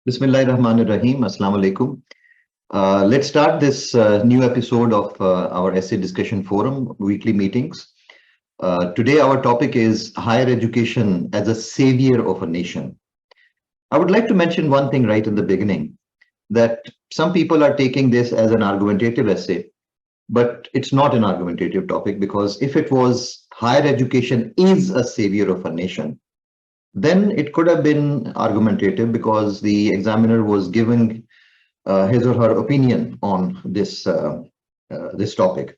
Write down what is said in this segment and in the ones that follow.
Bismillahirrahmanirrahim. Assalamu alaikum. Let's start this new episode of our essay discussion forum weekly meetings. Today, our topic is higher education as a savior of a nation. I would like to mention one thing right in the beginning, that some people are taking this as an argumentative essay, but it's not an argumentative topic, because if it was higher education is a savior of a nation, then it could have been argumentative, because the examiner was giving his or her opinion on this topic.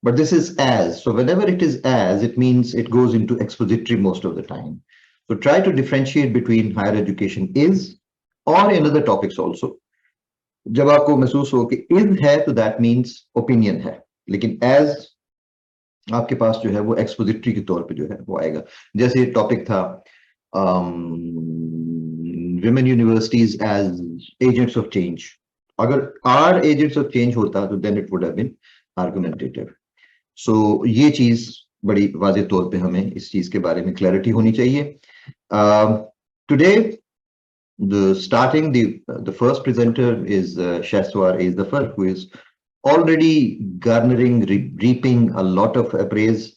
But this is as, so whenever it is as, it means it goes into expository most of the time. So try to differentiate between higher education is or in other topics also. जब आपको महसूस हो कि is है, तो that means opinion है, लेकिन as आपके पास जो है वो expository के तौर पे जो है वो आएगा. जैसे टॉपिक था women universities as agents of change. अगर are agents of change होता तो then it would have been argumentative. So ये चीज बड़ी वाज़ेह तौर पे हमें इस चीज के बारे में क्लैरिटी होनी चाहिए. Today the first presenter is Shahswar A. Zafar, who is already garnering, reaping a lot of praise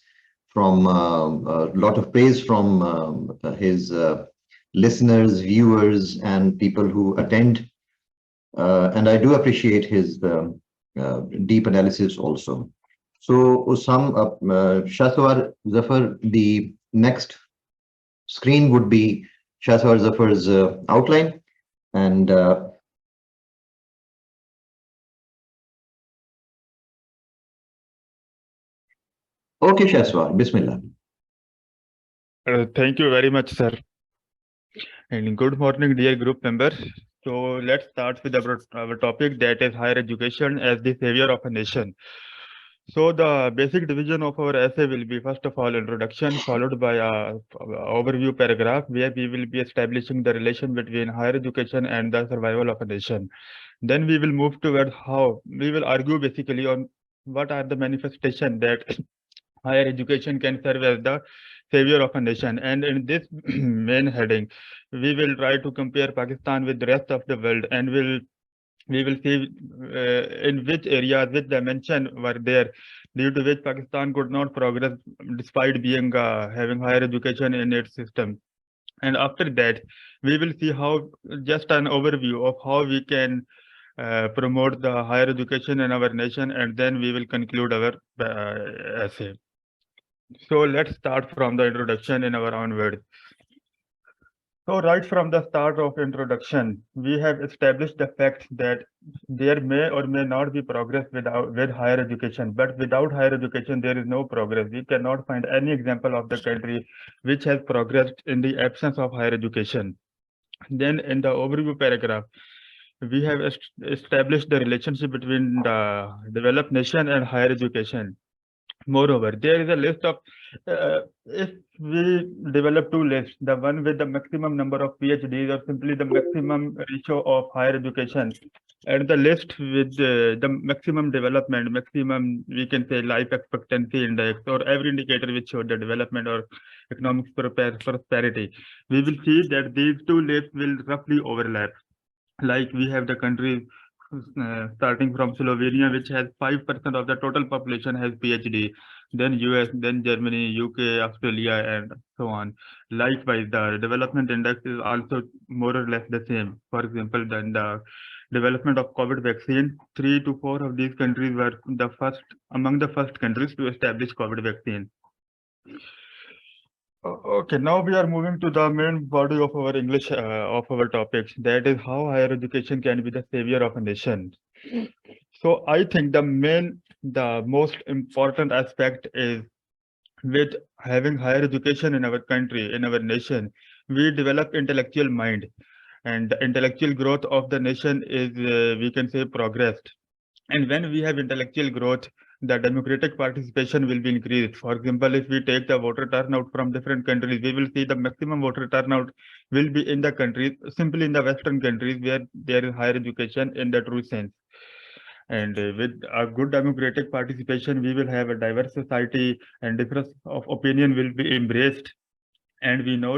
from his listeners, viewers, and people who attend. And I do appreciate his deep analysis also. So, Shahswar Zafar, the next screen would be Shahswar Zafar's outline. And okay, Shahswar, Bismillah. Thank you very much, sir. And good morning, dear group members. So let's start with our topic, that is higher education as the savior of a nation. So the basic division of our essay will be, first of all, introduction, followed by a overview paragraph where we will be establishing the relation between higher education and the survival of a nation. Then we will move towards how we will argue basically on what are the manifestations that higher education can serve as the savior of a nation. And in this main heading, we will try to compare Pakistan with the rest of the world, and we will see in which areas, which dimension were there, due to which Pakistan could not progress despite being having higher education in its system. And after that, we will see how, just an overview of how we can promote the higher education in our nation, and then we will conclude our essay. So let's start from the introduction in our own words. So right from the start of introduction, we have established the fact that there may or may not be progress with higher education, but without higher education, there is no progress. We cannot find any example of the country which has progressed in the absence of higher education. Then in the overview paragraph, we have established the relationship between the developed nation and higher education. Moreover, there is a list of, if we develop two lists, the one with the maximum number of PhDs or simply the maximum ratio of higher education, and the list with the maximum development, maximum, we can say, life expectancy index, or every indicator which showed the development or economic prosperity, we will see that these two lists will roughly overlap. Like we have the countries starting from Slovenia, which has 5% of the total population has PhD, then US, then Germany, UK, Australia, and so on. Likewise, the development index is also more or less the same. For example, then the development of COVID vaccine, 3 to 4 of these countries were among the first countries to establish COVID vaccine. Okay, now we are moving to the main body of our English of our topics, that is how higher education can be the savior of a nation. So I think the most important aspect is, with having higher education in our country, in our nation, we develop intellectual mind, and the intellectual growth of the nation is, we can say, progressed. And when we have intellectual growth, the democratic participation will be increased. For example, if we take the voter turnout from different countries, we will see the maximum voter turnout will be in the countries, simply in the Western countries, where there is higher education in the true sense. And with a good democratic participation, we will have a diverse society, and difference of opinion will be embraced. And we know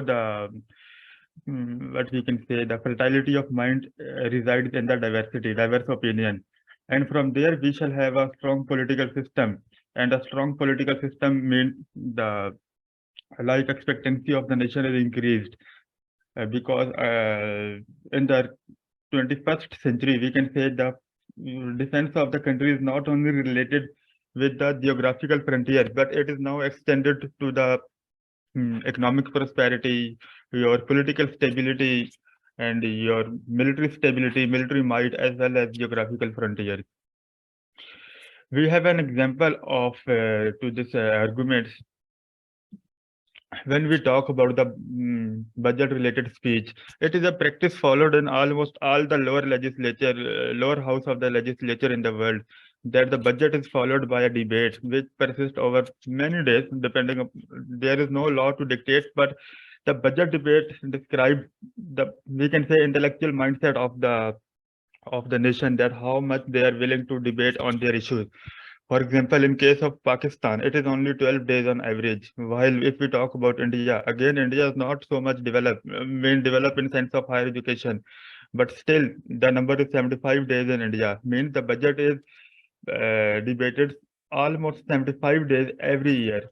what we can say, the fertility of mind resides in the diversity, diverse opinion. And from there, we shall have a strong political system. And a strong political system means the life expectancy of the nation is increased because in the 21st century, we can say the defense of the country is not only related with the geographical frontier, but it is now extended to the economic prosperity, your political stability, and your military stability, military might, as well as geographical frontier. We have an example of to this argument when we talk about the budget related speech. It is a practice followed in almost all the lower legislature, lower house of the legislature in the world, that the budget is followed by a debate which persists over many days, depending on, there is no law to dictate, but the budget debate describes the, we can say, intellectual mindset of the nation, that how much they are willing to debate on their issues. For example, in case of Pakistan, it is only 12 days on average. While if we talk about India, again, India is not so much developed, developed in sense of higher education, but still the number is 75 days in India. Means the budget is debated almost 75 days every year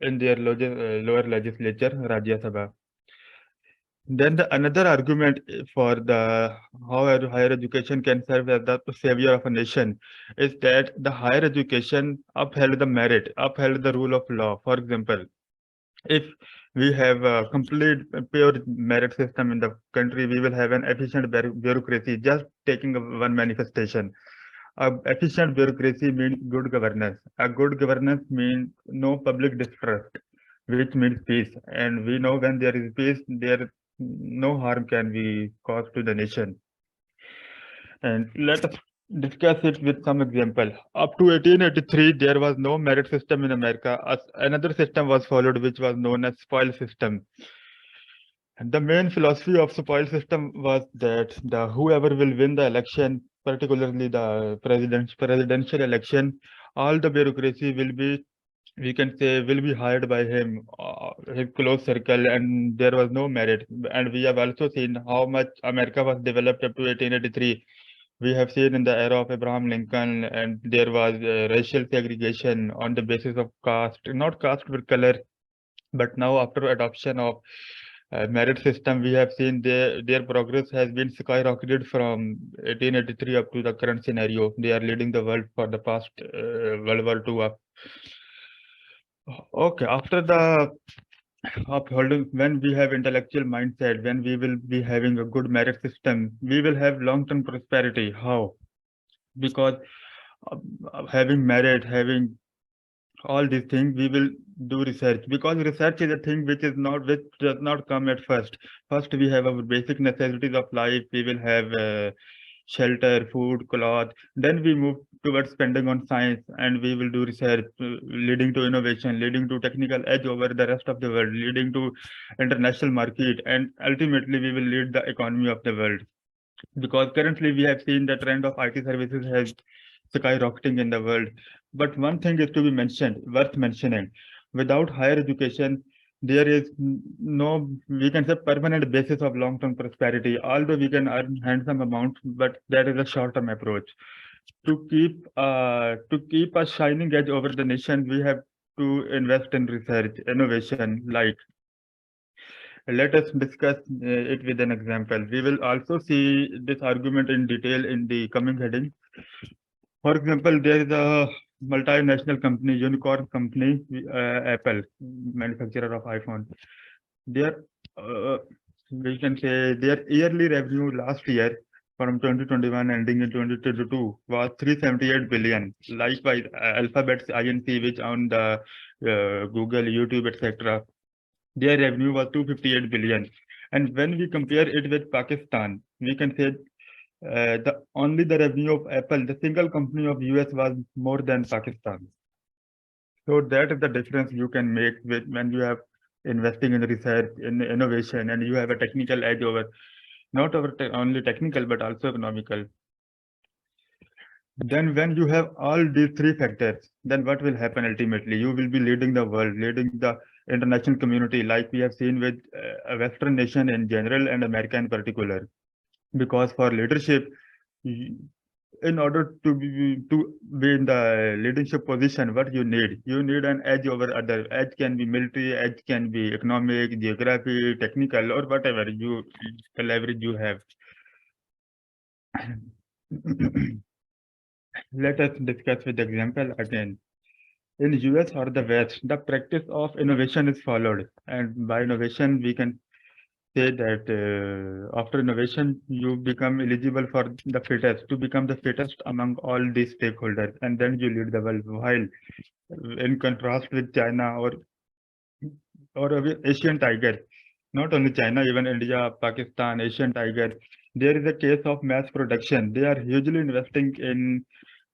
in their lower legislature, Rajya Sabha. Then the another argument for the how higher education can serve as the savior of a nation is that the higher education upheld the merit, upheld the rule of law. For example, if we have a complete pure merit system in the country, we will have an efficient bureaucracy. Just taking one manifestation. Efficient bureaucracy means good governance. A good governance means no public distrust, which means peace. And we know when there is peace, there no harm can be caused to the nation. And let us discuss it with some example. Up to 1883, there was no merit system in America. Another system was followed, which was known as spoil system. And the main philosophy of spoil system was that the whoever will win the election, particularly the presidential election, all the bureaucracy will be, we can say, will be hired by him, his close circle, and there was no merit. And we have also seen how much America was developed up to 1883. We have seen in the era of Abraham Lincoln, and there was racial segregation on the basis of caste, not caste but color. But now, after adoption of merit system, we have seen their progress has been skyrocketed from 1883 up to the current scenario. They are leading the world for the past World War II up. Okay, after the upholding, when we have intellectual mindset, when we will be having a good merit system, we will have long-term prosperity. How? Because having merit, having all these things, we will do research, because research is a thing which does not come at first. First we have our basic necessities of life. We will have shelter, food, cloth. Then we move towards spending on science, and we will do research, leading to innovation, leading to technical edge over the rest of the world, leading to international market, and ultimately we will lead the economy of the world. Because currently we have seen the trend of IT services has skyrocketing in the world. But one thing is to be mentioned, worth mentioning. Without higher education, there is no, we can say, permanent basis of long-term prosperity. Although we can earn handsome amounts, but that is a short-term approach. To keep a shining edge over the nation, we have to invest in research, innovation. Like, let us discuss it with an example. We will also see this argument in detail in the coming heading. For example, there is a multinational company, unicorn company, Apple, manufacturer of iPhone. Their, we can say, their yearly revenue last year from 2021 ending in 2022 was 378 billion. Likewise, Alphabet's Inc., which on the Google, YouTube, etc., their revenue was 258 billion. And when we compare it with Pakistan, we can say only the revenue of Apple, the single company of US, was more than Pakistan. So that is the difference you can make with when you have investing in research, in innovation, and you have a technical edge over, not over only technical but also economical. Then when you have all these three factors, then what will happen ultimately? You will be leading the world, leading the international community, like we have seen with a Western nation in general and America in particular. Because for leadership, y- in order to be in the leadership position, what you need an edge over other. Edge can be military, edge can be economic, geography, technical, or whatever you leverage you have. Let us discuss with example again. In US or the West, the practice of innovation is followed, and by innovation we can say that after innovation you become eligible for the fittest, to become the fittest among all these stakeholders, and then you lead the world. While in contrast with China or Asian tiger, not only China, even India, Pakistan, Asian tiger, there is a case of mass production. They are hugely investing in,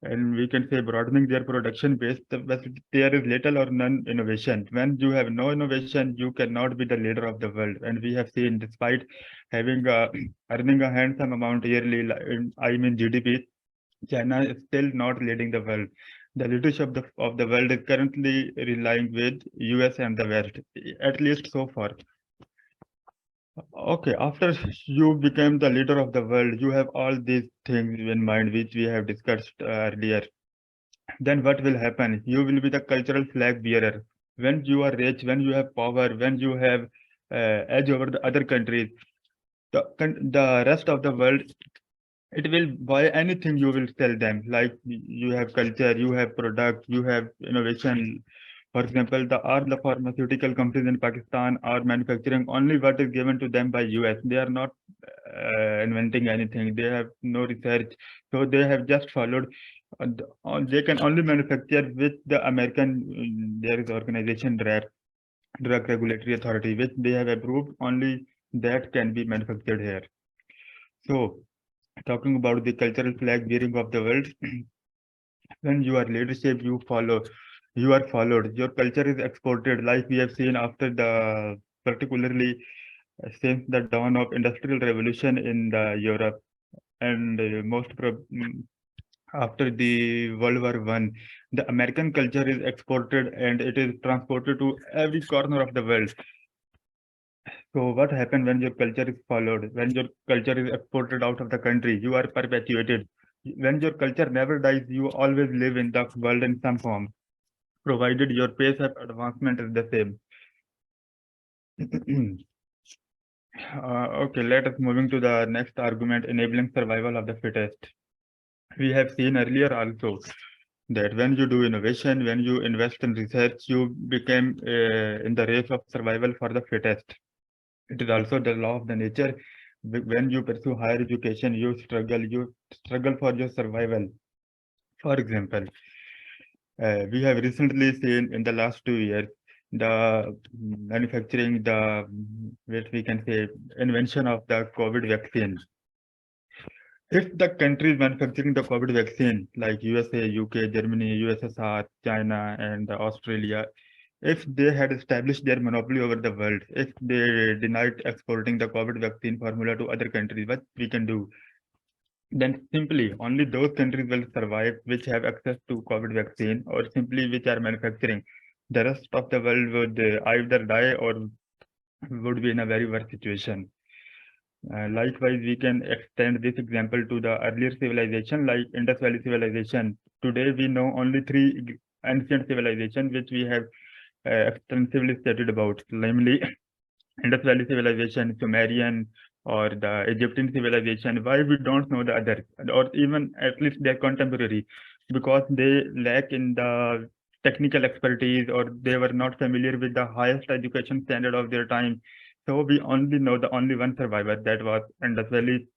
and we can say broadening their production base, but there is little or none innovation. When you have no innovation, you cannot be the leader of the world. And we have seen, despite having earning a handsome amount yearly, I mean GDP, China is still not leading the world. The leadership of the world is currently relying with US and the West, at least so far. Okay, after you became the leader of the world, you have all these things in mind which we have discussed earlier. Then what will happen? You will be the cultural flag bearer. When you are rich, when you have power, when you have edge over the other countries, the rest of the world, it will buy anything you will sell them. Like you have culture, you have product, you have innovation. For example, all the pharmaceutical companies in Pakistan are manufacturing only what is given to them by US. They are not inventing anything. They have no research, so they have just followed. They can only manufacture with the American. There is organization drug regulatory authority, which they have approved. Only that can be manufactured here. So, talking about the cultural flag bearing of the world, when you are leadership, you are followed. Your culture is exported, like we have seen after the particularly since the dawn of industrial revolution in the Europe and after the World War One, the American culture is exported and it is transported to every corner of the world. So what happens when your culture is followed? When your culture is exported out of the country, you are perpetuated. When your culture never dies, you always live in the world in some form, provided your pace of advancement is the same. Okay, let us moving to the next argument, enabling survival of the fittest. We have seen earlier also that when you do innovation, when you invest in research, you become in the race of survival for the fittest. It is also the law of the nature. When you pursue higher education, you struggle for your survival. For example, we have recently seen in the last 2 years the manufacturing, what we can say, invention of the COVID vaccine. If the countries manufacturing the COVID vaccine, like USA, UK, Germany, USSR, China, and Australia, if they had established their monopoly over the world, if they denied exporting the COVID vaccine formula to other countries, what we can do? Then simply only those countries will survive which have access to COVID vaccine or simply which are manufacturing. The rest of the world would either die or would be in a very worse situation. Likewise, we can extend this example to the earlier civilization like Indus Valley civilization. Today, we know only three ancient civilizations which we have extensively studied about, namely Indus Valley civilization, Sumerian, or the Egyptian civilization. Why we don't know the others, or even at least their contemporary, because they lack in the technical expertise or they were not familiar with the highest education standard of their time. So we only know the only one survivor that was Indus Valley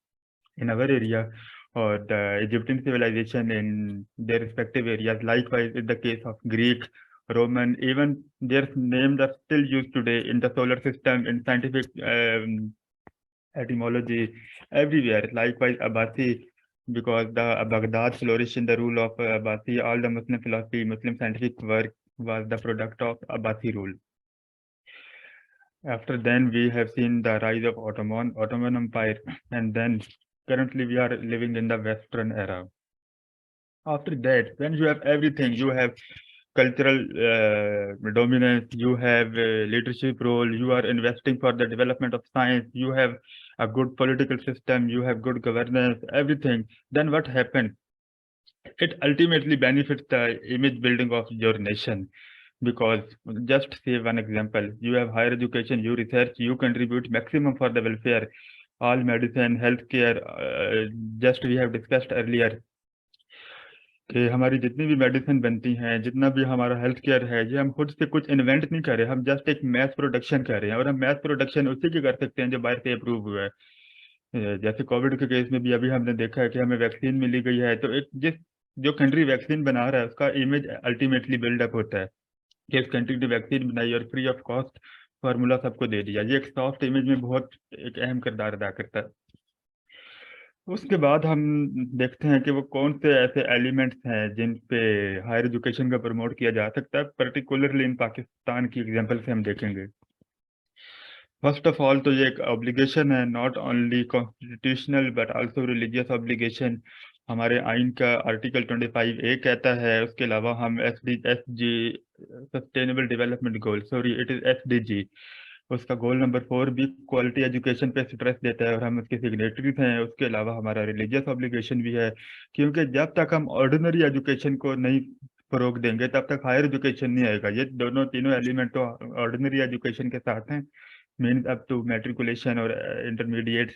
in our area or the Egyptian civilization in their respective areas. Likewise, in the case of Greek, Roman, even their names are still used today in the solar system, in scientific etymology, everywhere. Likewise, Abbasi, because the Baghdad flourished in the rule of Abbasi, all the Muslim philosophy, Muslim scientific work was the product of Abbasi rule. After then, we have seen the rise of Ottoman Empire, and then currently we are living in the Western era. After that, when you have everything, you have cultural dominance, you have leadership role, you are investing for the development of science, you have a good political system, you have good governance, everything, then what happens? It ultimately benefits the image building of your nation. Because just say one example, you have higher education, you research, you contribute maximum for the welfare, all medicine, healthcare, just we have discussed earlier कि हमारी जितनी भी medicine बनती हैं, जितना भी हमारा health care है, ये हम खुद से कुछ इन्वेंट नहीं कर रहे, हम जस्ट एक मैथ प्रोडक्शन कर रहे हैं, और हम मैथ प्रोडक्शन उसी की कर सकते हैं जो बाहर से अप्रूव हुआ है। जैसे कोविड के केस में भी अभी हमने देखा है कि हमें वैक्सीन मिली गई है, तो एक जो कंट्री वैक्सीन बना रहा है उसका इमेज अल्टीमेटली बिल्डअप होता है कि इस कंट्री ने वैक्सीन बनाई और फ्री ऑफ कॉस्ट फार्मूला सबको दे दिया। ये एक सॉफ्ट इमेज में बहुत एक अहम किरदार अदा करता है। उसके बाद हम देखते हैं कि वो कौन से ऐसे एलिमेंट्स हैं जिन पे हायर एजुकेशन का प्रमोट किया जा सकता है, पर्टिकुलरली इन पाकिस्तान की एग्जांपल से हम देखेंगे। फर्स्ट ऑफ ऑल तो ये एक ऑब्लिगेशन है, not only constitutional but also religious obligation. हमारे आइन का आर्टिकल 25A कहता है, उसके अलावा हम SDG sustainable development goal, sorry it is SDG, उसका गोल नंबर 4 भी क्वालिटी एजुकेशन पे स्ट्रेस देता है और हम उसके सिग्नेटरीज हैं। उसके अलावा हमारा रिलीजियस ऑब्लिगेशन भी है, क्योंकि जब तक हम ऑर्डिनरी एजुकेशन को नहीं फरोग देंगे तब तक हायर एजुकेशन नहीं आएगा। ये दोनों तीनों एलिमेंट तो ऑर्डिनरी एजुकेशन के साथ हैं, मीन्स अप टू मैट्रिकुलेशन और इंटरमीडिएट,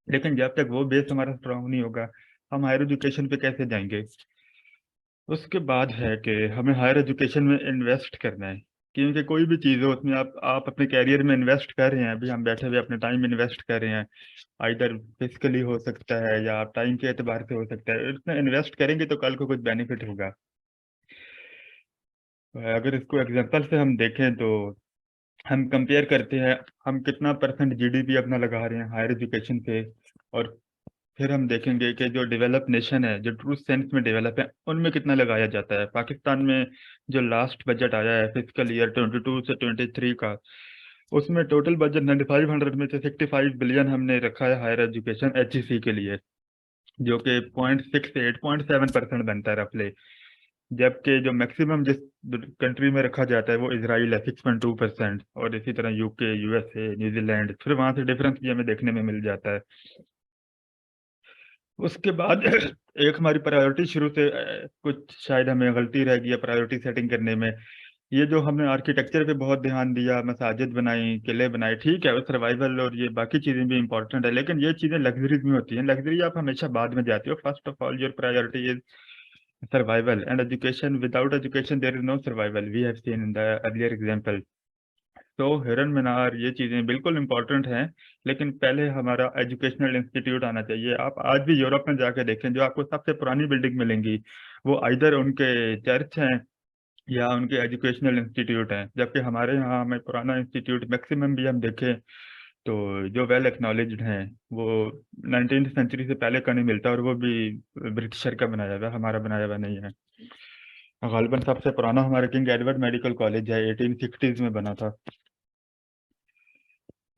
लेकिन जब तक वो बेस हमारा स्ट्रांग नहीं होगा हम हायर एजुकेशन पे कैसे जाएंगे। उसके बाद है कि हमें हायर एजुकेशन में इन्वेस्ट करना है, क्योंकि कोई भी चीज़ हो उसमें आप अपने कैरियर में इन्वेस्ट कर रहे हैं, अभी हम बैठे हुए अपने टाइम इन्वेस्ट कर रहे हैं, आइदर फिजिकली हो सकता है या आप टाइम के एतबार से हो सकता है, इसमें इन्वेस्ट करेंगे तो कल को कुछ बेनिफिट होगा। अगर इसको एग्जांपल से हम देखें तो हम कंपेयर करते हैं हम कितना परसेंट GDP अपना लगा रहे हैं हायर एजुकेशन पे, और फिर हम देखेंगे कि जो डेवलप नेशन है, जो ट्रू सेंस में डेवलप है, उनमें कितना लगाया जाता है। पाकिस्तान में जो लास्ट बजट आया है फिजिकल ईयर 22 से 23 का, उसमें टोटल बजट 9500 में से 65 बिलियन हमने रखा है हायर एजुकेशन HEC के लिए, जो कि 0.68-0.7% बनता है रफली। जबकि जो मैक्सिमम जिस कंट्री में रखा जाता है वो इसराइल है 6.2%, और इसी तरह UK, USA, न्यूजीलैंड, फिर वहां से डिफरेंस भी हमें देखने में मिल जाता है। उसके बाद एक हमारी प्रायोरिटी शुरू से कुछ शायद हमें गलती रह गई है प्रायोरिटी सेटिंग करने में। ये जो हमने आर्किटेक्चर पे बहुत ध्यान दिया, मसाजिद बनाई, किले बनाए, ठीक है, वो सर्वाइवल और ये बाकी चीजें भी इंपॉर्टेंट है, लेकिन ये चीजें लग्जरीज में होती हैं। लग्जरी आप हमेशा बाद में जाते हो, first of all your priority is survival and education. Without education there is no survival, we have seen in the earlier example. तो हिरन मीनार ये चीज़ें बिल्कुल इंपॉर्टेंट हैं, लेकिन पहले हमारा एजुकेशनल इंस्टीट्यूट आना चाहिए। आप आज भी यूरोप में जाके देखें, जो आपको सबसे पुरानी बिल्डिंग मिलेंगी वो आइदर उनके चर्च हैं या उनके एजुकेशनल इंस्टीट्यूट हैं, जबकि हमारे यहाँ हमें पुराना इंस्टीट्यूट मैक्सिमम भी हम देखें तो जो वेल एक्नॉलेज्ड हैं वो 19th सेंचुरी से पहले का नहीं मिलता, और वो भी ब्रिटिशर का बनाया हुआ, हमारा बनाया हुआ नहीं है। गालिबन सबसे पुराना हमारा किंग एडवर्ड मेडिकल कॉलेज है, 1860s में बना था।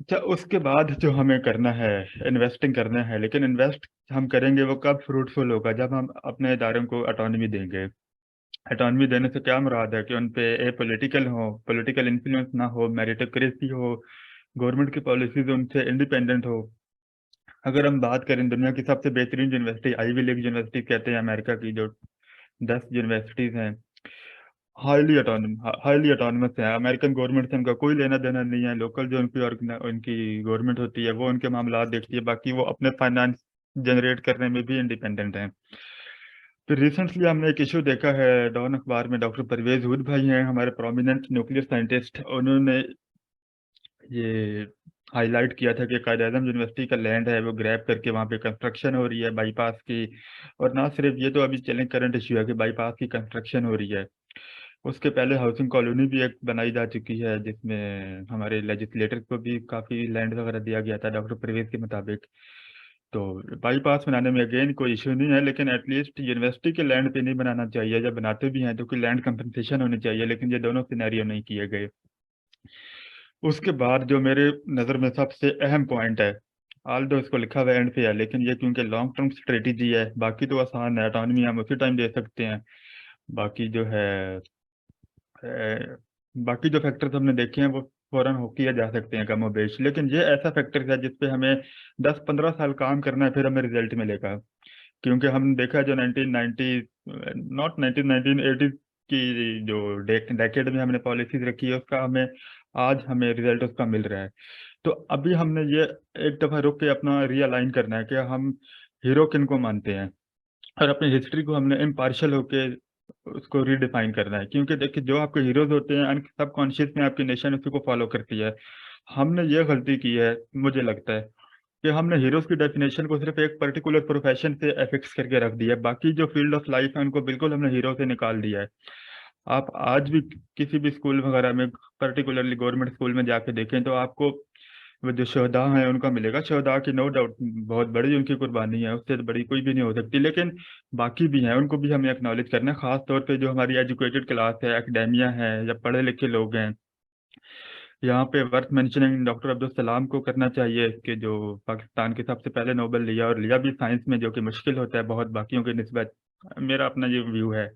अच्छा, उसके बाद जो हमें करना है, इन्वेस्टिंग करना है, लेकिन इन्वेस्ट हम करेंगे वो कब फ्रूटफुल होगा, जब हम अपने इदारों को ऑटोनॉमी देंगे। ऑटोनॉमी देने से क्या मुराद है कि उन पे पॉलिटिकल हो, पॉलिटिकल इन्फ्लुएंस ना हो, मेरिटोक्रेसी हो, गवर्नमेंट की पॉलिसीज उनसे इंडिपेंडेंट हो। अगर हम बात करें दुनिया की सबसे बेहतरीन यूनिवर्सिटी आईवी लीग यूनिवर्सिटी कहते हैं अमेरिका की, जो 10 यूनिवर्सिटीज हैं, हाईली ऑटोनमस है। अमेरिकन गवर्नमेंट से उनका कोई लेना देना नहीं है, लोकल जो उनकी गवर्नमेंट होती है वो उनके मामला देखती है, बाकी वो अपने फाइनेंस जनरेट करने में भी इंडिपेंडेंट हैं। फिर रिसेंटली हमने एक इशू देखा है डॉन अखबार में, डॉक्टर परवेज हुद भाई हैं हमारे प्रोमिनेंट न्यूक्लियर साइंटिस्ट, उन्होंने ये हाईलाइट किया था कि कायद आजम यूनिवर्सिटी का लैंड है वो ग्रैब करके वहाँ पे कंस्ट्रक्शन हो रही है बाईपास की, और ना सिर्फ ये तो अभी चलें करंट इशू है कि बाईपास की कंस्ट्रक्शन हो रही है, उसके पहले हाउसिंग कॉलोनी भी एक बनाई जा चुकी है जिसमें हमारे लेजिस्लेटर को भी काफ़ी लैंड वगैरह दिया गया था डॉक्टर परवेज के मुताबिक। तो बाईपास बनाने में अगेन कोई इशू नहीं है, लेकिन एटलीस्ट यूनिवर्सिटी के लैंड पे नहीं बनाना चाहिए, जब बनाते भी हैं तो कोई लैंड कंपनसेशन होनी चाहिए, लेकिन ये दोनों सिनेरियो नहीं किए गए। उसके बाद जो मेरे नज़र में सबसे अहम पॉइंट है ऑल दो इसको लिखा हुआ एंड पे है, लेकिन ये क्योंकि लॉन्ग टर्म स्ट्रेटेजी है, बाकी तो आसान है, ऑटोनॉमी हम उसी टाइम दे सकते हैं। बाकी जो है बाकी जो फैक्टर्स हमने देखे हैं वो फौरन हो किया जा सकते हैं कम और बेश, लेकिन ये ऐसा फैक्टर है जिसपे हमें 10-15 साल काम करना है, फिर हमें रिजल्ट मिलेगा। क्योंकि हमने देखा जो 1990 नॉट 1980 की जो डेकेड में हमने पॉलिसीज रखी है उसका आज हमें रिजल्ट उसका मिल रहा है। तो अभी हमने ये एक दफा रुक के अपना रियलाइन करना है कि हम हीरो किन को मानते हैं, और अपनी हिस्ट्री को हमने इम्पार्शियल होके उसको रीडिफाइन करना है। क्योंकि देखिए जो आपके हीरोज होते हैं सब कॉन्शियस में आपकी नेशन उसी को फॉलो करती है। हमने ये गलती की है मुझे लगता है कि हमने हीरोज की डेफिनेशन को सिर्फ एक पर्टिकुलर प्रोफेशन से एफिक्स करके रख दिया है, बाकी जो फील्ड ऑफ लाइफ है उनको बिल्कुल हमने हीरो से निकाल दिया है। आप आज भी किसी भी स्कूल वगैरह में, पर्टिकुलरली गवर्नमेंट स्कूल में जाके देखें तो आपको वो जो शहदा हैं उनका मिलेगा। शहदा की नो डाउट बहुत बड़ी उनकी कुर्बानी है, उससे तो बड़ी कोई भी नहीं हो सकती, लेकिन बाकी भी हैं, उनको भी हमें एक्नॉलेज करना है। खास तौर पे जो हमारी एजुकेटेड क्लास है, एकेडेमिया है या पढ़े लिखे लोग हैं। यहाँ पे worth mentioning doctor Abdul Salam को करना चाहिए कि जो पाकिस्तान के सबसे पहले नोबेल लिया, और लिया भी साइंस में, जो कि मुश्किल होता है बहुत बाकियों की निस्बत। मेरा अपना ये व्यू है।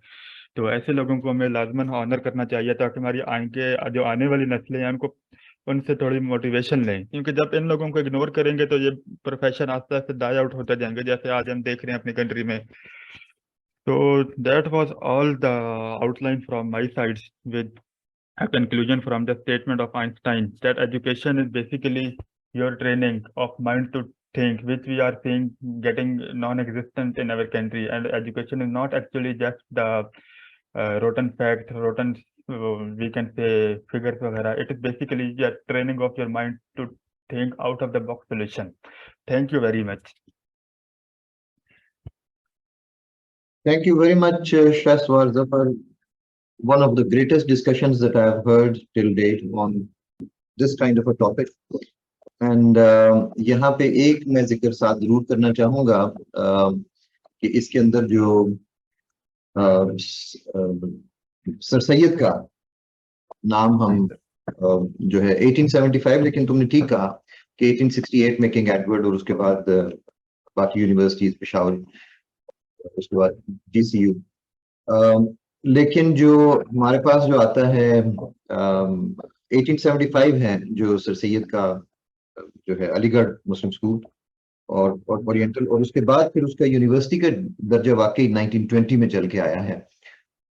तो ऐसे लोगों को हमें लाजमन ऑनर करना चाहिए ताकि हमारी आगे जो आने वाली नस्लें हैं उनको उनसे थोड़ी मोटिवेशन लें, क्योंकि जब इन लोगों को इग्नोर करेंगे तो ये प्रोफेशन आस्ते आस्ते डाई आउट होते जाएंगे, जैसे आज हम देख रहे हैं अपनी कंट्री में। तो that was all the outline from my side, with a conclusion from the statement of Einstein that education is basically your training of mind to think, which we are seeing getting non-existent in our country. And education is not actually just the rotten facts, rotten we can say figures, वगैरह. It is basically your training of your mind to think out of the box solution. Thank you very much. Thank you very much, Shaswar Zafar. One of the greatest discussions that I have heard till date on this kind of a topic. And यहाँ पे एक मैं जिक्र साथ जरूर करना चाहूँगा कि इसके अंदर जो सर सैयद का नाम हम जो है 1875, लेकिन तुमने ठीक कहा कि 1868 में किंग एडवर्ड, और उसके बाद बाकी यूनिवर्सिटीज, पेशावर, उसके बाद GCU। लेकिन जो हमारे पास जो आता है 1875 है, जो सर सैयद का जो है अलीगढ़ मुस्लिम स्कूल और ओरिएंटल, और उसके बाद फिर उसका यूनिवर्सिटी का दर्जा वाकई 1920 में चल के आया है।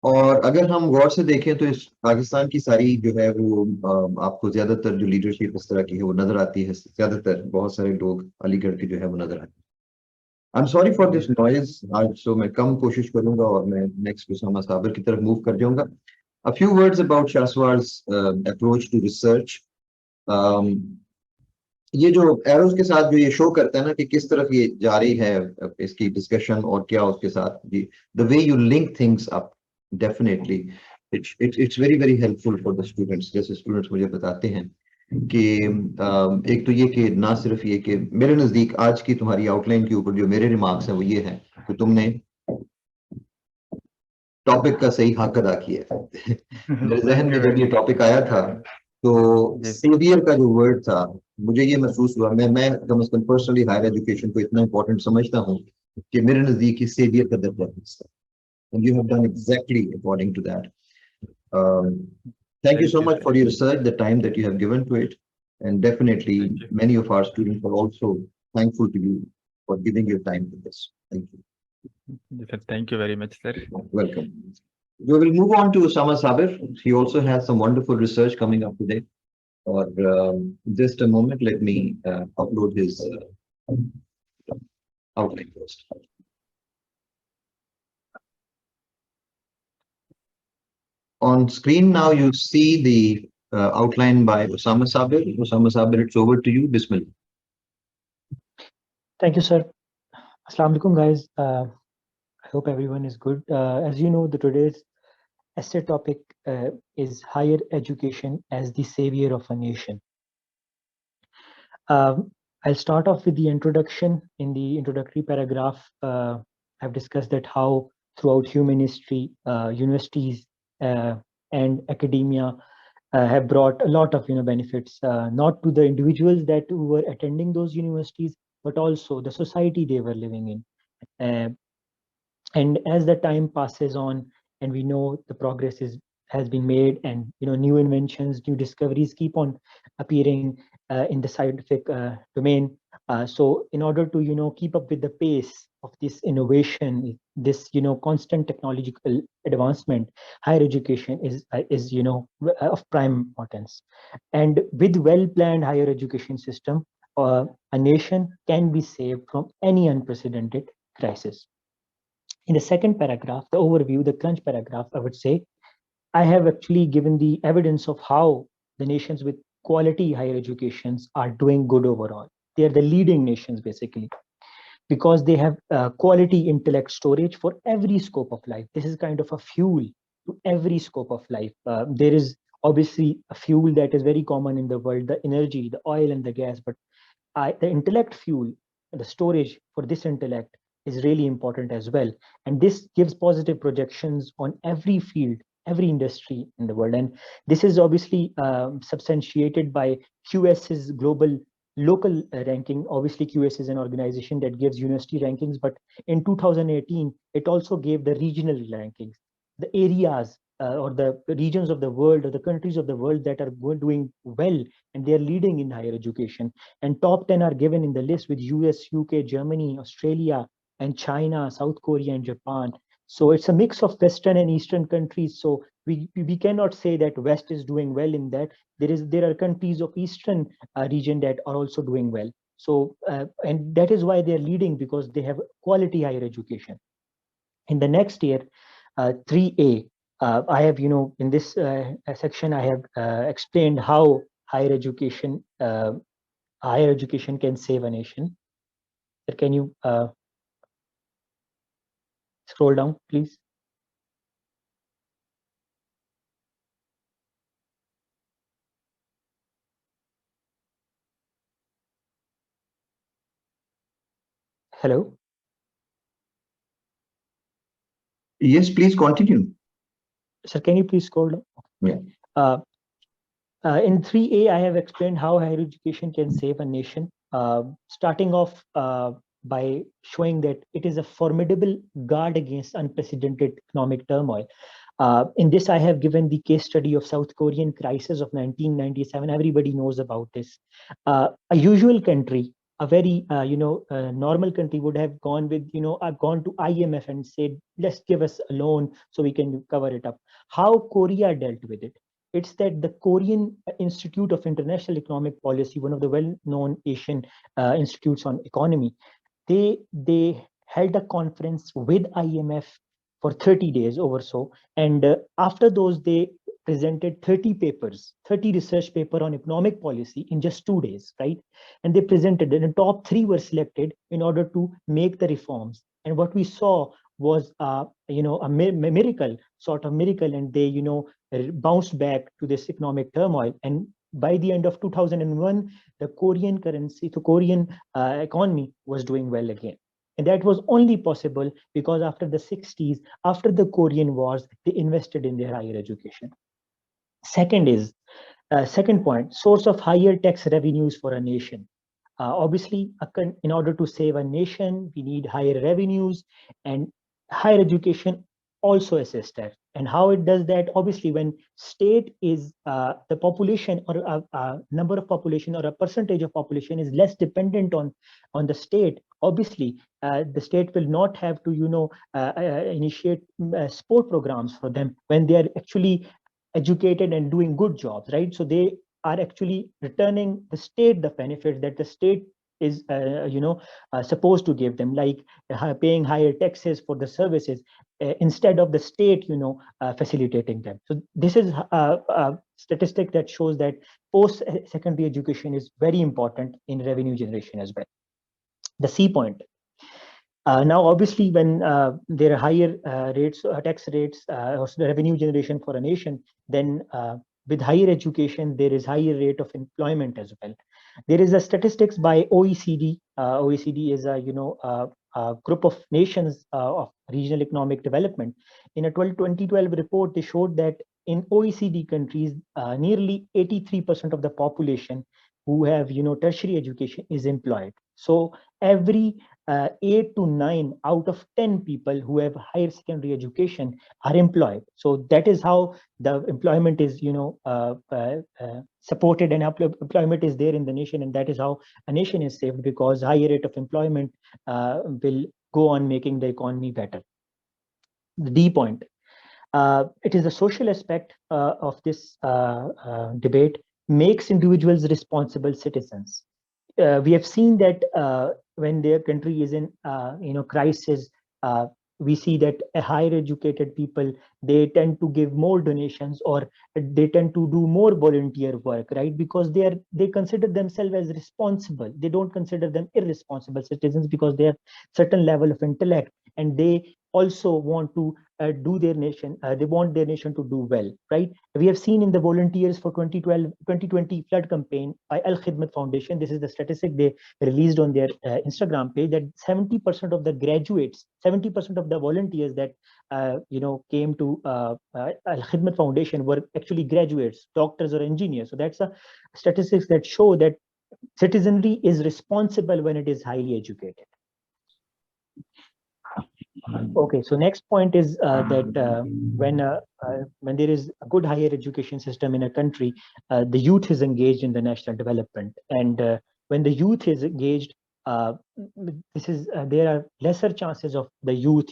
और अगर हम गौर से देखें तो इस पाकिस्तान की सारी जो है वो आपको ज्यादातर जो लीडरशिप इस तरह की है वो नजर आती है। ज्यादातर बहुत सारे लोग अलीगढ़ के जो है वो नजर आते हैं। I am sorry for this noise आज, सो मैं कम कोशिश करूंगा और मैं नेक्स्ट उसामा साबर की तरफ मूव कर जाऊंगा। A few words about Shaswar's approach to research. ये जो एरोज के साथ जो ये शो करता है ना कि किस तरफ ये जा रही है इसकी डिस्कशन, और क्या उसके साथ the way you link things up, definitely it's very very helpful for the students. जैसे स्टूडेंट्स मुझे बताते हैं कि एक तो ये कि ना सिर्फ ये कि मेरे नजदीक आज की तुम्हारी आउटलाइन के ऊपर जो मेरे रिमार्क्स हैं वो ये है कि तुमने टॉपिक का सही हक अदा किया है। मेरे जहन में जब ये टॉपिक आया था तो सेवियर का जो वर्ड था, मुझे ये महसूस हुआ, मैं कम से कम पर्सनली हायर एजुकेशन को इतना इंपॉर्टेंट समझता हूँ कि मेरे नजदीक ये सेवियर का दर्जा है। And you have done exactly according to that. Thank you so much for your research, the time that you have given to it, and definitely many of our students are also thankful to you for giving your time to this. Thank you. Thank you very much, sir. Welcome. We will move on to Usama Sabir. He also has some wonderful research coming up today. Or just a moment, let me upload his outline first. On screen now you see the outline by Usama Sabir. Usama Sabir, it's over to you. Bismillah. Thank you, sir. Assalamu alaikum, guys. I hope everyone is good. As you know, today's essay topic is higher education as the savior of a nation. I'll start off with the introduction. In the introductory paragraph, I've discussed that how throughout human history, universities and academia have brought a lot of benefits, not to the individuals that were attending those universities, but also the society they were living in. And as the time passes on, and we know the progress has been made, and new inventions, new discoveries keep on appearing in the scientific domain. So in order to keep up with the pace of this innovation, this constant technological advancement, higher education is of prime importance. And with well planned higher education system, a nation can be saved from any unprecedented crisis. In the second paragraph, the overview, the crunch paragraph, I would say, I have actually given the evidence of how the nations with quality higher educations are doing good overall. They are the leading nations, basically, because they have quality intellect storage for every scope of life. This is kind of a fuel to every scope of life. There is obviously a fuel that is very common in the world, the energy, the oil and the gas, but the intellect fuel, the storage for this intellect is really important as well. And this gives positive projections on every field, every industry in the world. And this is obviously substantiated by QS's global local ranking. Obviously, QS is an organization that gives university rankings, but in 2018, it also gave the regional rankings, the areas or the regions of the world or the countries of the world that are doing well and they are leading in higher education. And top 10 are given in the list with US, UK, Germany, Australia, and China, South Korea, and Japan. So it's a mix of Western and Eastern countries. So we cannot say that West is doing well in that. There are countries of Eastern region that are also doing well. So and that is why they're leading, because they have quality higher education. In the next year, 3A, I have, in this section, I have explained how higher education can save a nation. Sir, can you scroll down, please? Hello? Yes, please continue. Sir, can you please scroll down? Yeah. In 3A, I have explained how higher education can save a nation, starting off by showing that it is a formidable guard against unprecedented economic turmoil. In this, I have given the case study of South Korean crisis of 1997. Everybody knows about this. A usual country, a very normal country would have gone with gone to IMF and said, let's give us a loan so we can cover it up. How Korea dealt with it? It's that the Korean Institute of International Economic Policy, one of the well-known Asian institutes on economy, they held a conference with IMF for 30 days over so, and after those they presented 30 papers, 30 research paper on economic policy in just 2 days, right? And they presented, and the top 3 were selected in order to make the reforms. And what we saw was a miracle, sort of miracle, and they bounced back to this economic turmoil. And by the end of 2001, the Korean currency, the Korean economy was doing well again. And that was only possible because after the 60s, after the Korean Wars, they invested in their higher education. Second point, source of higher tax revenues for a nation. Obviously, in order to save a nation, we need higher revenues, and higher education also assists that. And how it does that? Obviously, when state is the population or a number of population or a percentage of population is less dependent on the state, obviously the state will not have to initiate sport programs for them when they are actually educated and doing good jobs, right? So they are actually returning the state the benefits that the state is supposed to give them, like paying higher taxes for the services instead of the state facilitating them. So this is a statistic that shows that post secondary education is very important in revenue generation as well. The C point. Now, obviously, when there are higher rates, tax rates, or revenue generation for a nation, then with higher education, there is higher rate of employment as well. There is a statistics by OECD. OECD is a group of nations of regional economic development. In a 2012 report, they showed that in OECD countries, nearly 83% of the population who have tertiary education is employed. So every 8 to 9 out of 10 people who have higher secondary education are employed. So that is how the employment is supported, and employment is there in the nation, and that is how a nation is saved, because higher rate of employment will go on making the economy better. The D point. It is the social aspect of this debate makes individuals responsible citizens. We have seen that when their country is in crisis, we see that higher educated people, they tend to give more donations, or they tend to do more volunteer work, right? Because they consider themselves as responsible. They don't consider them irresponsible citizens, because they have certain level of intellect, and they also want to do their nation, they want their nation to do well, right? We have seen in the volunteers for 2020 flood campaign by Al Khidmat Foundation, this is the statistic they released on their Instagram page, that 70% of the graduates, 70% of the volunteers that came to Al Khidmat Foundation were actually graduates, doctors or engineers. So that's a statistics that show that citizenry is responsible when it is highly educated. Okay, so next point is that when there is a good higher education system in a country, the youth is engaged in the national development, and when the youth is engaged, there are lesser chances of the youth,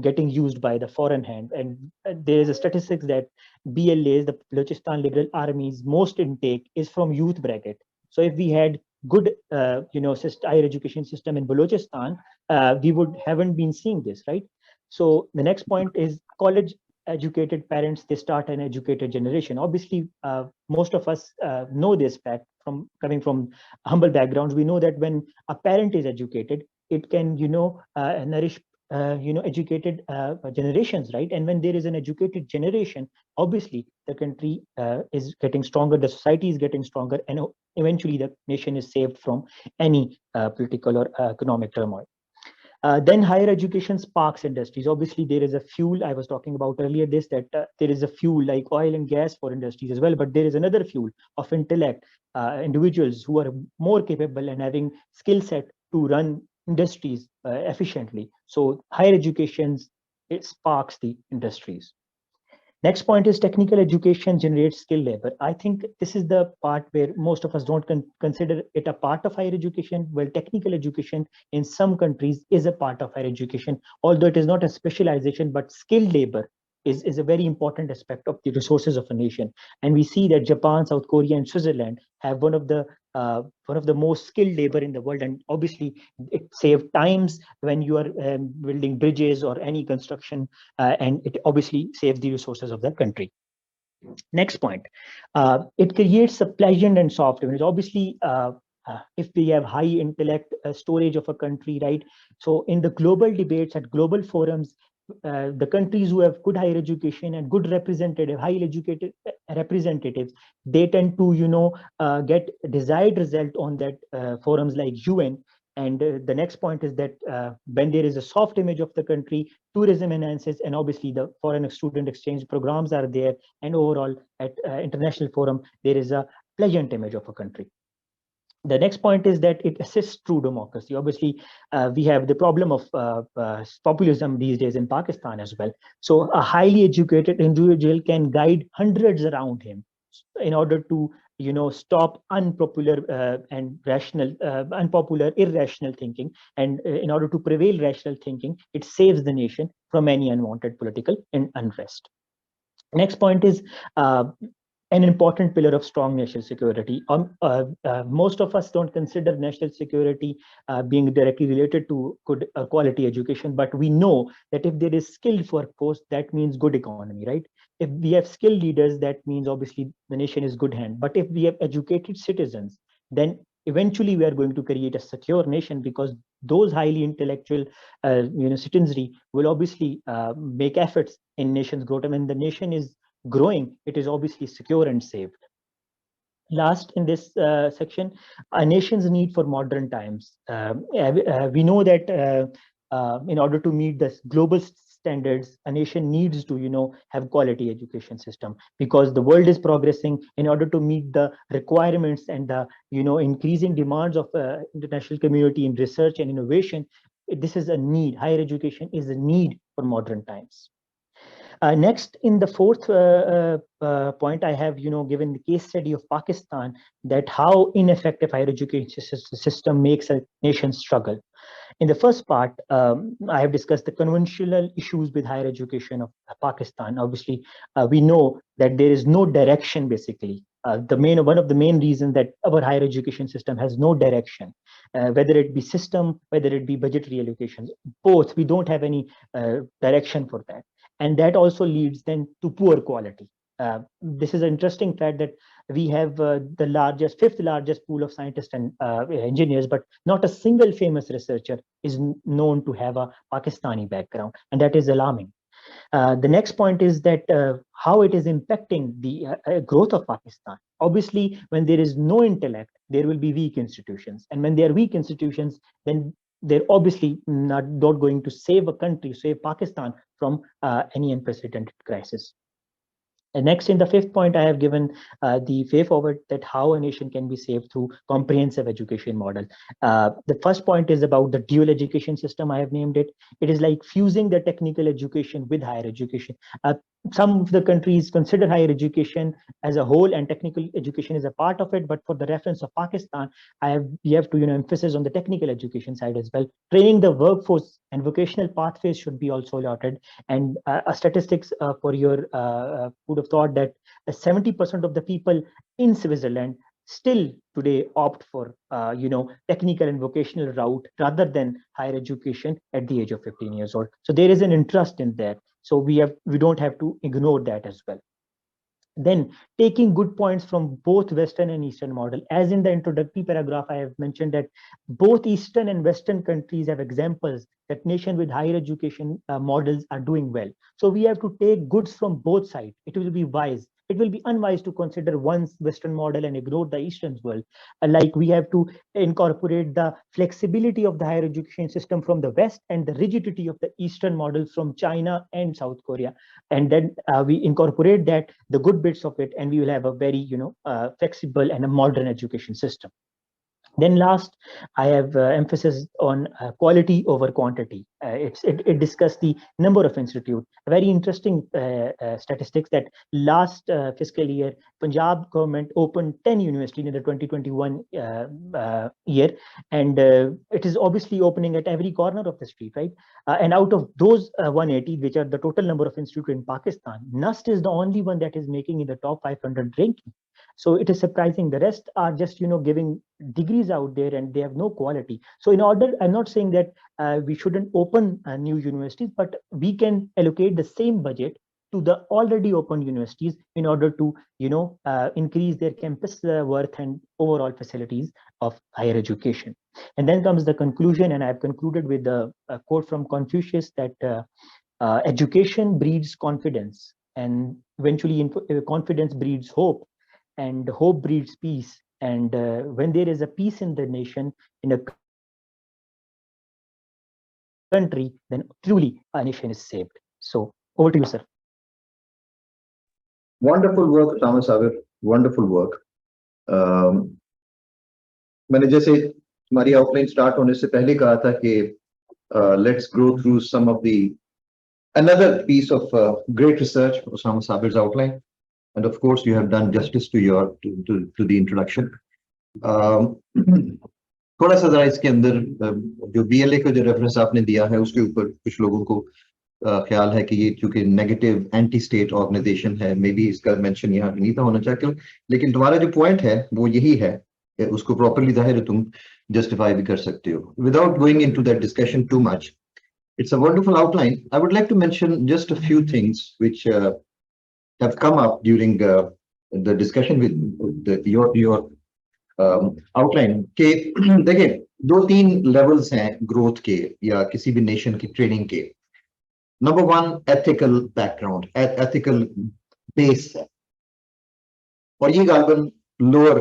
getting used by the foreign hand. And there is a statistics that BLA's, the Balochistan Liberal Army's most intake is from youth bracket. So if we had good, higher education system in Balochistan, we haven't been seeing this, right? So the next point is college educated parents, they start an educated generation. Obviously, most of us know this fact from coming from humble backgrounds. We know that when a parent is educated, it can, nourish educated generations, right? And when there is an educated generation, obviously the country is getting stronger, the society is getting stronger, and eventually the nation is saved from any political or economic turmoil. Then higher education sparks industries. Obviously, there is a fuel. I was talking about earlier this, that there is a fuel like oil and gas for industries as well, but there is another fuel of intellect, individuals who are more capable and having skill set to run industries efficiently. So higher education, it sparks the industries. Next point is technical education generates skilled labor. I think this is the part where most of us don't consider it a part of higher education. Well, technical education in some countries is a part of higher education, although it is not a specialization, but skilled labor is a very important aspect of the resources of a nation. And we see that Japan, South Korea, and Switzerland have one of the most skilled labor in the world. And obviously, it saves times when you are building bridges or any construction, and it obviously saves the resources of the country. Next point, it creates a pleasant and soft image. Obviously, if we have high intellect storage of a country, right? So in the global debates at global forums, the countries who have good higher education and good representative, highly educated representatives, they tend to get desired result on that forums like UN. And the next point is that when there is a soft image of the country, tourism enhances, and obviously the foreign student exchange programs are there, and overall at international forum there is a pleasant image of a country. The next point is that it assists true democracy. Obviously, we have the problem of populism these days in Pakistan as well. So a highly educated individual can guide hundreds around him in order to stop unpopular and unpopular irrational thinking. And in order to prevail rational thinking, it saves the nation from any unwanted political unrest. Next point is an important pillar of strong national security. Most of us don't consider national security being directly related to good quality education, but we know that if there is skilled workforce, that means good economy, right? If we have skilled leaders, that means obviously the nation is good hand. But if we have educated citizens, then eventually we are going to create a secure nation, because those highly intellectual citizenry will obviously make efforts in nation's growth. And when the nation is growing, it is obviously secure and safe. Last in this section, a nation's need for modern times. We know that in order to meet the global standards, a nation needs to, have quality education system, because the world is progressing. In order to meet the requirements and the, increasing demands of international community in research and innovation, this is a need. Higher education is a need for modern times. Next, in the fourth point, I have, given the case study of Pakistan, that how ineffective higher education system makes a nation struggle. In the first part, I have discussed the conventional issues with higher education of Pakistan. Obviously, we know that there is no direction, basically. One of the main reasons that our higher education system has no direction, whether it be system, whether it be budgetary allocations, both, we don't have any direction for that. And that also leads then to poor quality. This is an interesting fact that we have the fifth largest pool of scientists and engineers, but not a single famous researcher is known to have a Pakistani background, and that is alarming. The next point is that how it is impacting the growth of Pakistan. Obviously, when there is no intellect, there will be weak institutions, and when there are weak institutions, then they're obviously not going to save a country, save Pakistan from any unprecedented crisis. And next, in the fifth point, I have given the way forward that how a nation can be saved through comprehensive education model. The first point is about the dual education system. I have named it. It is like fusing the technical education with higher education. Some of the countries consider higher education as a whole, and technical education is a part of it. But for the reference of Pakistan, we have to emphasis on the technical education side as well. Training the workforce and vocational pathways should be also allotted. And statistics for your food of thought, that 70% of the people in Switzerland still today opt for technical and vocational route rather than higher education at the age of 15 years old. So there is an interest in that. So we don't have to ignore that as well. Then taking good points from both Western and Eastern model. As in the introductory paragraph, I have mentioned that both Eastern and Western countries have examples that nation with higher education models are doing well. So we have to take goods from both sides. It will be wise. It will be unwise to consider one Western model and ignore the Eastern world. Like we have to incorporate the flexibility of the higher education system from the West and the rigidity of the Eastern model from China and South Korea. And then we incorporate that, the good bits of it, and we will have a very flexible and a modern education system. Then last, I have emphasis on quality over quantity. It discussed the number of institutes. A very interesting statistics that last fiscal year, Punjab government opened 10 universities in the 2021 year, and it is obviously opening at every corner of the street, right? And out of those 180, which are the total number of institutes in Pakistan, NUST is the only one that is making in the top 500 ranking. So it is surprising. The rest are just giving degrees out there, and they have no quality. So I'm not saying that we shouldn't open new universities, but we can allocate the same budget to the already open universities in order to increase their campus worth and overall facilities of higher education. And then comes the conclusion, and I've concluded with a quote from Confucius that education breeds confidence, and eventually confidence breeds hope, and hope breeds peace. And when there is a peace in the nation, in a country, then truly a nation is saved. So over to you, sir. Wonderful work, Thomas Agar. Wonderful work. मैंने जैसे तुम्हारी outline start होने से पहले कहा था कि let's go through some of another piece of great research, Osama Sabir's outline. And of course, you have done justice to the introduction. थोड़ा सा जरा इसके अंदर जो BLA का जो रेफरेंस आपने दिया है उसके ऊपर कुछ लोगों को ख्याल है कि ये क्योंकि नेगेटिव एंटी स्टेट ऑर्गेनाइजेशन है, मे बी इसका मेंशन यहाँ नहीं था होना चाहिए, लेकिन तुम्हारा जो पॉइंट है वो यही है, उसको प्रॉपर्ली जाहिर है तुम जस्टिफाई भी कर सकते हो. Without going into that discussion too much, it's a wonderful outline. I would like to mention just a few things which have come up during the discussion with your outline. के देखिए 2-3 levels हैं growth के या किसी भी nation की training के. Number one, ethical background, ethical base है, और ये गालबन lower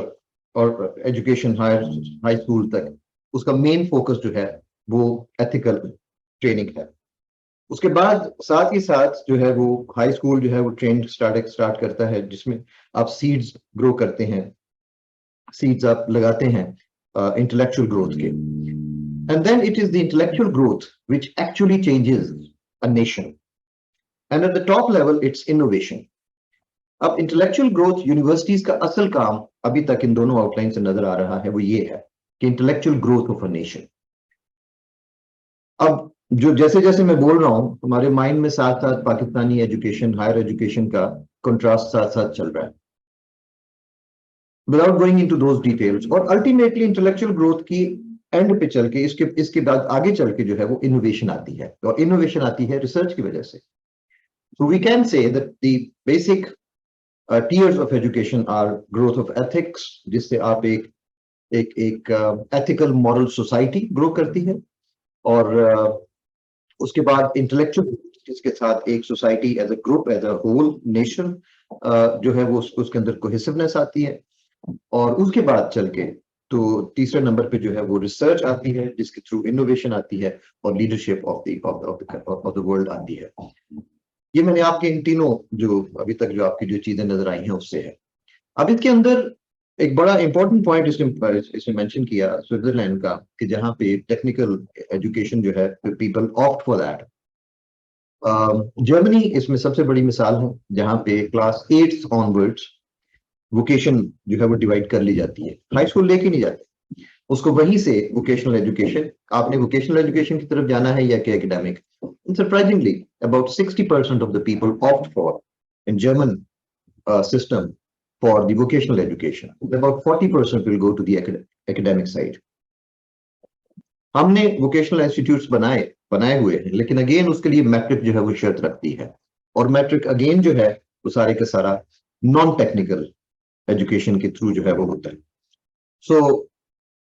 और education high school तक उसका main focus जो है वो ethical training है. उसके बाद साथ ही साथ जो है वो हाई स्कूल जो है वो ट्रेंड स्टार्ट करता है, जिसमें आप सीड्स ग्रो करते हैं, सीड्स आप लगाते हैं इंटेलेक्चुअल ग्रोथ के. And then it is the intellectual growth which actually changes a nation. And at the top level it's innovation. अब इंटेलेक्चुअल ग्रोथ यूनिवर्सिटीज का असल काम अभी तक इन दोनों आउटलाइन से नजर आ रहा है, वो ये है कि intellectual growth of a nation. अब जो जैसे जैसे मैं बोल रहा हूं, हमारे माइंड में साथ साथ पाकिस्तानी एजुकेशन, हायर एजुकेशन का कंट्रास्ट साथ साथ चल रहा है, without going into those details. और अल्टीमेटली इंटेलेक्चुअल ग्रोथ की एंड पे चल के इसके बाद आगे चल के जो है वो इनोवेशन आती है, और इनोवेशन आती है रिसर्च की वजह से. So we can say that the basic tiers of education are growth of ethics, जिससे आप एक ethical moral society grow करती है, और उसके बाद intellectual, जिसके साथ एक society as a group, as a whole nation जो है वो उसके अंदर cohesiveness आती है. और उसके बाद चल के तो तीसरे नंबर पे जो है वो रिसर्च आती है, जिसके थ्रू इनोवेशन आती है, और लीडरशिप ऑफ द वर्ल्ड आती है. ये मैंने आपके इन तीनों जो अभी तक जो आपकी जो चीजें नजर आई हैं उससे है. अब इसके अंदर एक बड़ा इंपॉर्टेंट पॉइंट इसने मेंशन किया स्विट्जरलैंड का, कि जहां पे टेक्निकल एजुकेशन जो है people opt for that. Germany इसमें सबसे बड़ी मिसाल है, जहां पे क्लास 8 ऑनवर्ड्स वोकेशन जो है वो डिवाइड कर ली जाती है. हाई स्कूल लेके नहीं जाते उसको, वहीं से वोकेशनल एजुकेशन, आपने वोकेशनल एजुकेशन की तरफ जाना है या कि academic. Surprisingly, about 60% of the people opt for in German system for the vocational education. About 40% will go to the academic side. हमने वोकेशनल इंस्टीट्यूट्स बनाए हुए हैं, लेकिन अगेन उसके लिए मैट्रिक जो है वो शर्त रखती है, और मैट्रिक अगेन जो है वो सारे का सारा नॉन टेक्निकल एजुकेशन के थ्रू जो है वो होता है. सो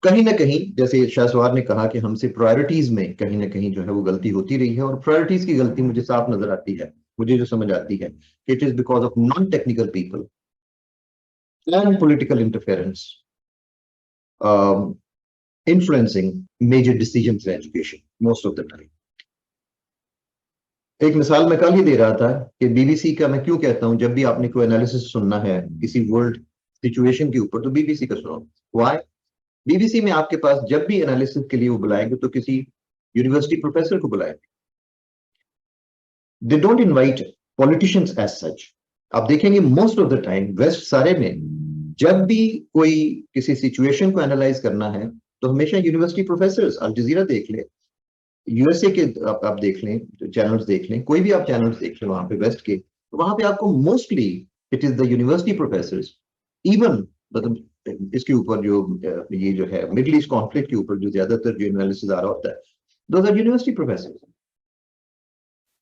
कहीं ना कहीं जैसे शाहसवार ने कहा कि हमसे प्रायोरिटीज में कहीं ना कहीं जो है वो गलती होती रही है, और प्रायोरिटीज की गलती मुझे साफ नजर आती है, मुझे जो समझ आती है, it is because of non technical people and political interference influencing major decisions in education most of the time. एक मिसाल मैं कल ही दे रहा था कि बीबीसी का मैं क्यों कहता हूं, जब भी आपने कोई एनालिसिस सुनना है किसी वर्ल्ड सिचुएशन के ऊपर, तो बीबीसी का सुनो. व्हाई? बीबीसी में आपके पास जब भी एनालिसिस के लिए वो बुलाएंगे तो किसी यूनिवर्सिटी प्रोफेसर को बुलाएंगे. They don't invite politicians as such. आप देखेंगे most of the time west सारे में जब भी कोई किसी सिचुएशन को एनालाइज करना है तो हमेशा यूनिवर्सिटी प्रोफेसर, अल जजीरा देख ले, यूएसए के आप देख लें, चैनल्स देख लें, कोई भी आप चैनल्स देख लें वहां पे वेस्ट के, तो वहां पे आपको mostly it is the university professor. Even मतलब इसके ऊपर जो ये जो है मिडिल ईस्ट कॉन्फ्लिक्ट के ऊपर जो ज्यादातर जो एनालिसिस आ रहा होता है, दोज आर यूनिवर्सिटी प्रोफेसर.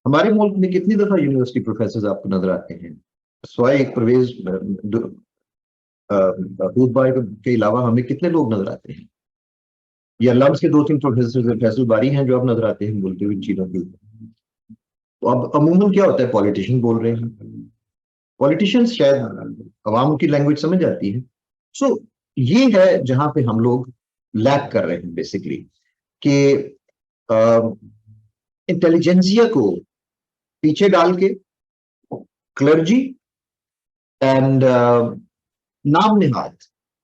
हमारे मुल्क में कितनी दफा यूनिवर्सिटी प्रोफेसर आपको नजर आते हैं, स्वाय एक परवेज भाई के अलावा हमें कितने लोग नजर आते हैं, या लम्स के 2-3 प्रोफेसर फैसल बारी हैं जो अब नजर आते हैं बोलते हुए इन चीजों के ऊपर. तो अब अमूमन क्या होता है, पॉलिटिशियन बोल रहे हैं, पॉलिटिशियंस शायद अवाम की लैंग्वेज समझ आती है. सो ये है जहां पे हम लोग लैक कर रहे हैं बेसिकली, कि इंटेलिजेंसिया को पीछे डाल के क्लर्जी एंड नाम निहाद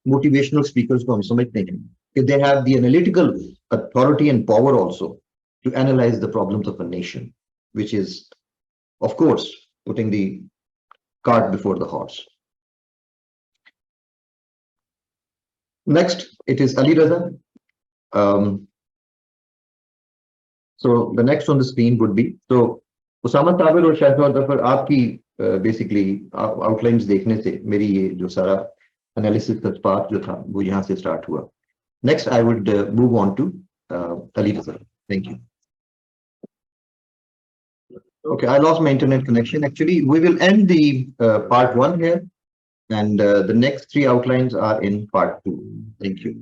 मोटिवेशनल स्पीकर्स को हम समझते हैं कि they have the analytical authority and power also to analyse the problems of a nation, which is of course putting the cart before the horse. Next, it is Ali Raza. So the next on the screen would be, so Usama Tabir और शाहसवार जफर, आपकी basically outlines देखने से मेरी ये जो सारा analysis का part जो था वो यहाँ से स्टार्ट हुआ. Next I would move on to Ali Raza. Thank you. Okay, I lost my internet connection. Actually, we will end the part 1 here, and the next 3 outlines are in part 2. Thank you.